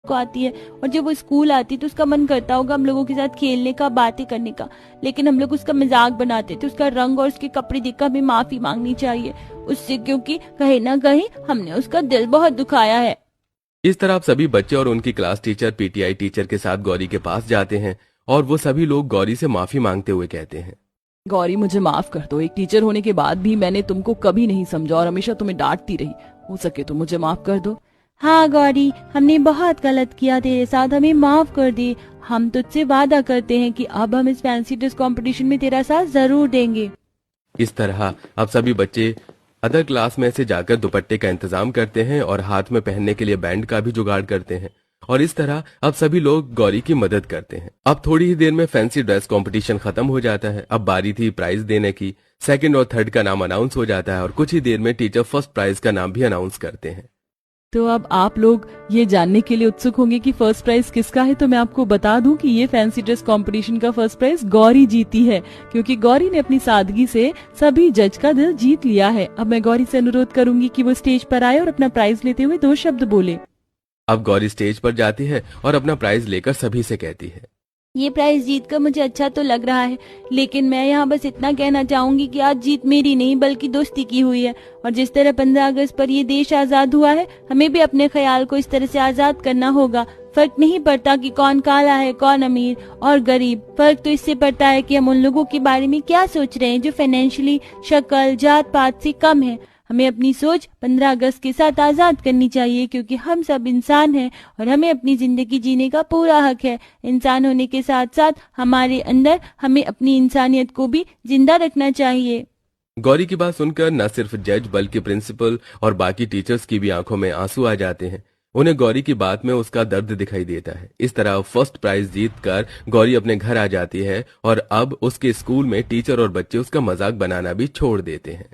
को आती है, और जब वो स्कूल आती है तो उसका मन करता होगा हम लोगों के साथ खेलने का, बातें करने का, लेकिन हम लोग उसका मजाक बनाते थे। उसका रंग और उसके कपड़े देखकर हमें माफी मांगनी चाहिए उससे, क्योंकि कहीं ना कहीं हमने उसका दिल बहुत दुखाया है। इस तरह अब सभी बच्चे और उनकी क्लास टीचर पीटीआई टीचर के साथ गौरी के पास जाते हैं और वो सभी लोग गौरी से माफी मांगते हुए कहते हैं, गौरी मुझे माफ कर दो। एक टीचर होने के बाद भी मैंने तुमको कभी नहीं समझा और हमेशा तुम्हें डांटती रही। हो सके तो मुझे माफ कर दो। हाँ गौरी, हमने बहुत गलत किया तेरे साथ, हमें माफ कर दे। हम तुझसे वादा करते हैं कि अब हम इस फैंसी ड्रेस कंपटीशन में तेरा साथ जरूर देंगे। इस तरह अब सभी बच्चे अदर क्लास में से जाकर दुपट्टे का इंतजाम करते हैं और हाथ में पहनने के लिए बैंड का भी जुगाड़ करते हैं और इस तरह अब सभी लोग गौरी की मदद करते हैं। अब थोड़ी ही देर में फैंसी ड्रेस कंपटीशन खत्म हो जाता है। अब बारी थी प्राइज देने की। सेकंड और थर्ड का नाम अनाउंस हो जाता है और कुछ ही देर में टीचर फर्स्ट प्राइज का नाम भी अनाउंस करते हैं। तो अब आप लोग ये जानने के लिए उत्सुक होंगे कि फर्स्ट प्राइज किसका है, तो मैं आपको बता दूं कि ये फैंसी ड्रेस कंपटीशन का फर्स्ट प्राइज गौरी जीती है, क्योंकि गौरी ने अपनी सादगी से सभी जज का दिल जीत लिया है। अब मैं गौरी से अनुरोध करूंगी कि वो स्टेज पर आए और अपना प्राइज लेते हुए 2 शब्द बोले। अब गौरी स्टेज पर जाती है और अपना प्राइज लेकर सभी से कहती है, ये प्राइज जीत कर मुझे अच्छा तो लग रहा है, लेकिन मैं यहाँ बस इतना कहना चाहूंगी कि आज जीत मेरी नहीं बल्कि दोस्ती की हुई है। और जिस तरह 15 अगस्त पर ये देश आजाद हुआ है, हमें भी अपने ख्याल को इस तरह से आजाद करना होगा। फर्क नहीं पड़ता कि कौन काला है, कौन अमीर और गरीब। फर्क तो इससे पड़ता है कि हम उन लोगों के बारे में क्या सोच रहे हैं जो फाइनेंशियली, शक्ल, जात पात से कम है। हमें अपनी सोच 15 अगस्त के साथ आजाद करनी चाहिए, क्योंकि हम सब इंसान हैं और हमें अपनी जिंदगी जीने का पूरा हक है। इंसान होने के साथ साथ हमारे अंदर हमें अपनी इंसानियत को भी जिंदा रखना चाहिए। गौरी की बात सुनकर न सिर्फ जज बल्कि प्रिंसिपल और बाकी टीचर्स की भी आंखों में आंसू आ जाते हैं। उन्हें गौरी की बात में उसका दर्द दिखाई देता है। इस तरह फर्स्ट प्राइज जीतकर गौरी अपने घर आ जाती है और अब उसके स्कूल में टीचर और बच्चे उसका मजाक बनाना भी छोड़ देते हैं।